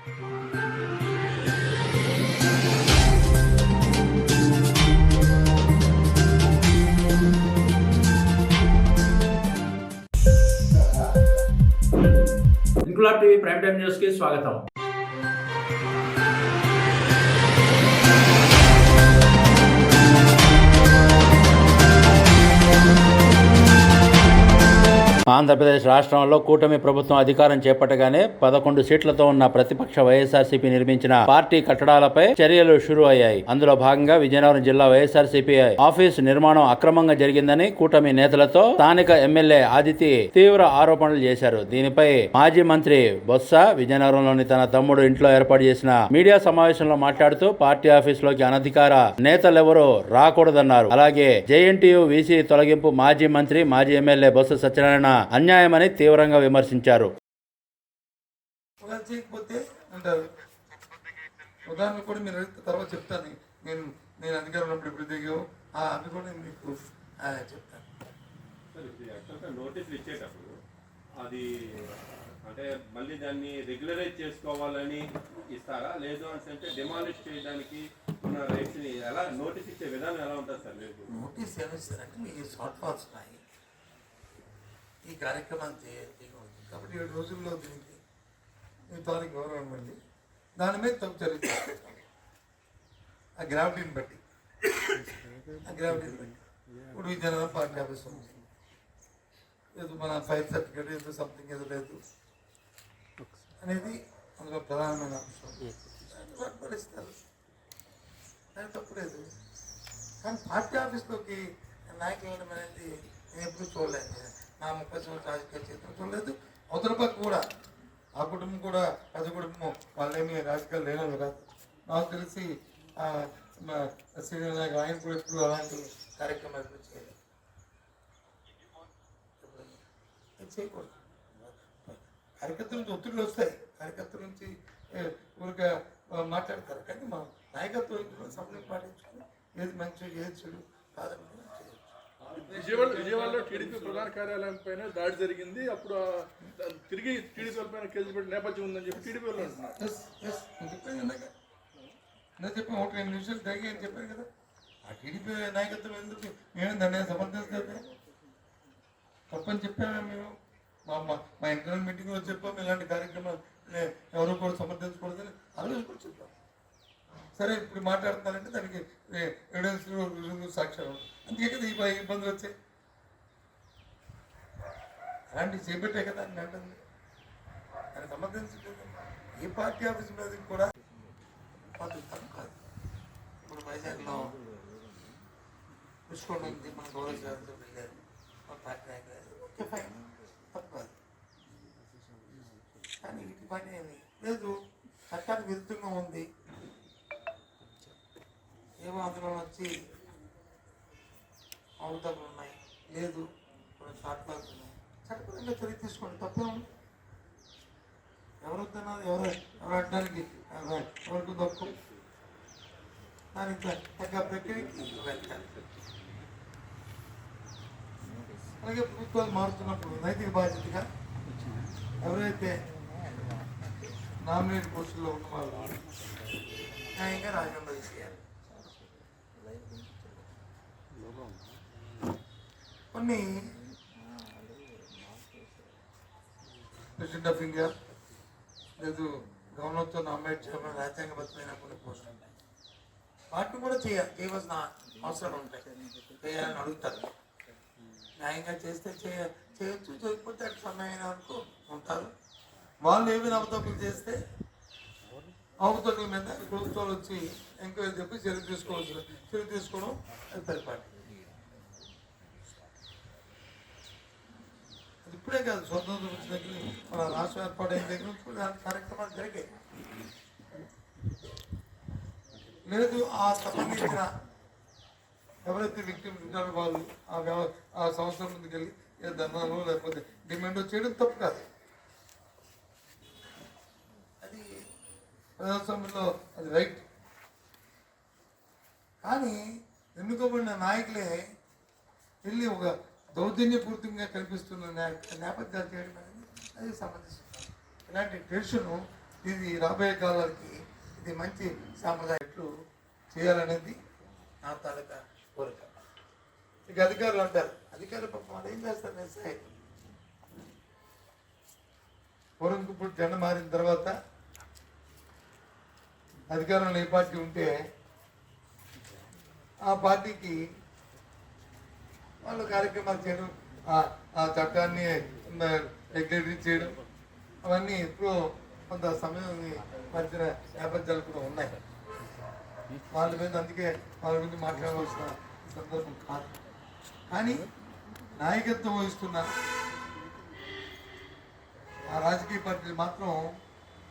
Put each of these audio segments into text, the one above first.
Inquilab TV prime time news కి స్వాగతం. ఆంధ్రప్రదేశ్ రాష్ట్రంలో కూటమి ప్రభుత్వం అధికారం చేపట్టగానే 11 సీట్లతో ఉన్న ప్రతిపక్ష వైఎస్ఆర్సీపీ నిర్మించిన పార్టీ కట్టడాలపై చర్యలు షురూ అయ్యాయి. అందులో భాగంగా విజయనగరం జిల్లా వైఎస్ఆర్సీపీ ఆఫీసు నిర్మాణం అక్రమంగా జరిగిందని కూటమి నేతలతో స్థానిక ఎమ్మెల్యే ఆదితి తీవ్ర ఆరోపణలు చేశారు. దీనిపై మాజీ మంత్రి బొత్స విజయనగరంలోని తన తమ్ముడు ఇంట్లో ఏర్పాటు చేసిన మీడియా సమావేశంలో మాట్లాడుతూ పార్టీ ఆఫీసులోకి అనధికార నేతలెవరూ రాకూడదన్నారు. అలాగే జేఎన్టీయూ వీసీ తొలగింపు మాజీ మంత్రి మాజీ ఎమ్మెల్యే బొత్స సత్యనారాయణ అన్యాయమని తీవ్రంగా విమర్శించారు. ఉదాహరణ కూడా మీరు తర్వాత చెప్తాను. నేను అధికారం ఉన్నప్పుడు ఇప్పుడు దిగావు అవి కూడా మీకు చెప్తాను. నోటీసులు ఇచ్చేటప్పుడు అది అంటే మళ్ళీ దాన్ని రెగ్యులరైజ్ చేసుకోవాలని ఇస్తారా, లేదు అంటే డిమాలిష్ చేయడానికి ఉన్న రైట్స్ ని ఎలా నోటీస్ ఇచ్చే విధానం ఎలా ఉంటుంది సార్? నోటీస్ ఏమిస్తారంటే మీకు షార్ట్ ఫాల్స్ ఉన్నాయి, ఈ కార్యక్రమాన్ని చేయకూడదు కాబట్టి 7 రోజుల్లో దీనికి మీ తారీఖు గౌరవం ఇవ్వండి, దాని మీద తప్పు చర్య తీసుకుంటాం. ఆ గ్రావిటీని బట్టి ఇప్పుడు విజయనగరం పార్టీ ఆఫీస్ ఉంది, ఏదో మన ఫైర్ సర్టిఫికేట్ ఏదో సంథింగ్ ఏదో లేదు అనేది అందులో ప్రధానమైన అంశం. పరిస్థితులు దాని తప్పు లేదు, కానీ పార్టీ ఆఫీస్లోకి నాయకులు వెళ్ళడం అనేది నేను ఎప్పుడు చూడలేదు. నా 30 సంవత్సరాల రాజకీయ చరిత్ర చూడలేదు. అవతల పక్క కూడా ఆ కుటుంబం కూడా పెద్ద కుటుంబం, వాళ్ళేమి రాజకీయాలు లేనవి కాదు. నాకు తెలిసి సీనియర్ నాయకులు ఆయన కూడా ఎప్పుడు అలాంటి కార్యక్రమాలు ఎప్పుడు చేయలేదు. చేయకూడదు. కార్యకర్తల నుంచి ఒత్తిడిలు వస్తాయి, కార్యకర్తల నుంచి ఊరిగా మాట్లాడతారు, కానీ మా నాయకత్వం సమయం పాటించుకుని ఏది మంచి ఏది చెడు కాదని విజయవాడలో టీడీపీ ప్రధాన కార్యాలయం పైన దాడి జరిగింది. అప్పుడు తిరిగి టీడీపీ పైన కేసు పెట్టి నేపథ్యం ఉందని చెప్పి టీడీపీ వాళ్ళు అంటున్నారు. నేను చెప్పాను 1-2 నిమిషాలు తగ్గి అని చెప్పాను కదా. ఆ టీడీపీ నాయకత్వం ఎందుకు మేము దాన్ని సమర్థిస్తామే, తప్పని చెప్పామే మేము. మా ఇంటర్నల్ మీటింగ్లో చెప్పాము ఇలాంటి కార్యక్రమాలు ఎవరు కూడా సమర్థించకూడదని ఆ రోజు కూడా చెప్పాము. సరే ఇప్పుడు మాట్లాడుతున్నారంటే దానికి ఎవిడెన్స్ సాక్ష్యాలు అందుకే కదా ఈ ఇబ్బందులు వచ్చాయి. అలాంటివి చేపట్టే కదా అని అంటుంది. దాన్ని సమర్థించలేదు. ఏ పార్టీ ఆఫీస్ మీద కూడా తప్పు కాదు. ఇప్పుడు వైజాగ్లో పుష్కొండ ఉంది, మన గౌరవ శాఖతో వెళ్ళారు, మన పార్టీ నాయకులు, ఓకే ఫైన్, తప్పు కాదు. కానీ వీటి పని ఏమి లేదు, చట్టానికి విరుద్ధంగా ఉంది. ఏమో అందులో వచ్చి అవతలు ఉన్నాయి, లేదు కొన్ని షార్ట్ లాక్స్ ఉన్నాయి, చట్టపరంగా చర్య తీసుకోండి, తప్పే ఉంది. ఎవరు వద్దన్నారు, ఎవరు అడ్డానికి ఎవరికి తప్పు, దానికి తగ్గ ప్రక్రియకి వెళ్ళాలి. అలాగే ప్రభుత్వాలు మారుతున్నప్పుడు నైతిక బాధ్యతగా ఎవరైతే నామినేట్ పోస్టుల్లో ఉన్న వాళ్ళు న్యాయంగా రాజీనామా చేయాలి. కొన్ని ప్రెసిడెంట్ ఆఫ్ ఇండియా లేదు గవర్నర్తో నామినేట్ చేయడం రాజ్యాంగబద్ధమైన కొన్ని పోస్టులు ఉంటాయి, వాటిని కూడా చేయవలసిన అవసరాలు ఉంటాయి. చేయాలని అడుగుతారు, న్యాయంగా చేస్తే చేయొచ్చు, చేయకపోతే అటు సమయమైన వరకు ఉంటారు. వాళ్ళు ఏమైనా అవతప్పులు చేస్తే అవతల మీద ప్రభుత్వాలు వచ్చి ఎంక్వైరీ చెప్పి చర్య తీసుకోవడం అది పరిపాటి. అది ఇప్పుడే కాదు, స్వతంత్రం వచ్చిన దగ్గర మన రాష్ట్రం ఏర్పాటైన దగ్గర నుంచి కూడా కార్యక్రమాలు జరిగాయి. లేదు ఆ సంబంధించిన ఎవరైతే విక్టిమ్స్ ఉంటారో వాళ్ళు ఆ సంవత్సరం ముందుకు వెళ్ళి ఏ ధర్నాలు లేకపోతే డిమాండ్ చేయడం తప్పు కాదు. అది ప్రజాస్వామ్యంలో అది రైట్. కానీ ఎన్నుకోబడిన నాయకులే వెళ్ళి ఒక దౌర్జన్యపూర్తిగా కనిపిస్తున్న నేపథ్యాలు చేయడం అనేది అది సంబంధిస్తుంది. ఇలాంటి టెన్షన్ ఇది రాబోయే కాలానికి ఇది మంచి సాంప్రదాయాలు చేయాలనేది నా తాలూకా కోరిక. ఇక అధికారులు అంటారు, అధికారులు పాపం వాళ్ళు ఏం చేస్తారు ఎస్ఐ పూర్వంకి ఇప్పుడు జెండా మారిన తర్వాత అధికారంలో ఏ పార్టీ ఉంటే ఆ పార్టీకి వాళ్ళు కార్యక్రమాలు చేయడం, ఆ చట్టాన్ని రెగ్యులేటరీ చేయడం, అవన్నీ ఎప్పుడో కొంత సమయం మధ్య నేపథ్యాలు కూడా ఉన్నాయి. వాళ్ళ మీద అందుకే వాళ్ళ గురించి మాట్లాడవలసిన సందర్భం కాదు. కానీ నాయకత్వం వహిస్తున్న ఆ రాజకీయ పార్టీలు మాత్రం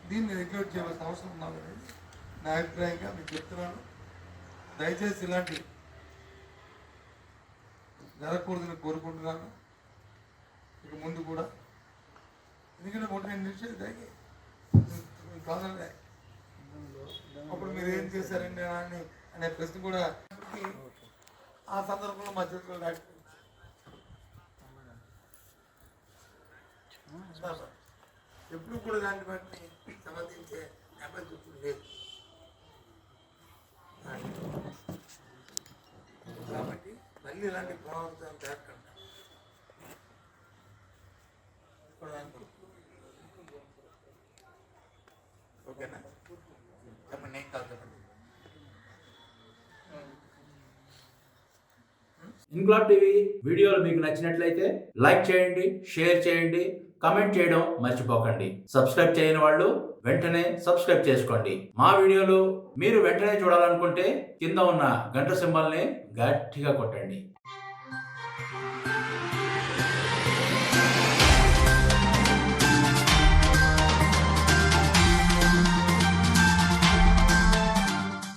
దీన్ని రెగ్యులేట్ చేయవలసిన అవసరం ఉన్నదని నా అభిప్రాయంగా మీకు చెప్తున్నాను. దయచేసి ఇలాంటి జరగకూడదని కోరుకుంటున్నాను ఇక ముందు కూడా. ఎందుకంటే 1-2 నిమిషాలు జరిగి కాదండి, అప్పుడు మీరు ఏం చేశారండి అనే ప్రశ్న కూడా ఆ సందర్భంలో మా చేతిలో లేకపోవచ్చు. ఎప్పుడు కూడా దాన్ని బట్టి సమర్థించే నేపథ్యం లేదు. కాబట్టి మళ్ళీ ఇలాంటి పునరావృతాలు జరగకుండా ఓకేనా? చెప్పండి, ఏం కాదు చెప్పండి. ఇన్క్లాబ్ టీవీ వీడియోలు మీకు నచ్చినట్లయితే లైక్ చేయండి, షేర్ చేయండి, కమెంట్ చేయడం మర్చిపోకండి. సబ్స్క్రైబ్ చేయని వాళ్ళు వెంటనే సబ్స్క్రైబ్ చేసుకోండి. మా వీడియోలు మీరు వెంటనే చూడాలనుకుంటే కింద ఉన్న గంట సింబల్ని గట్టిగా కొట్టండి.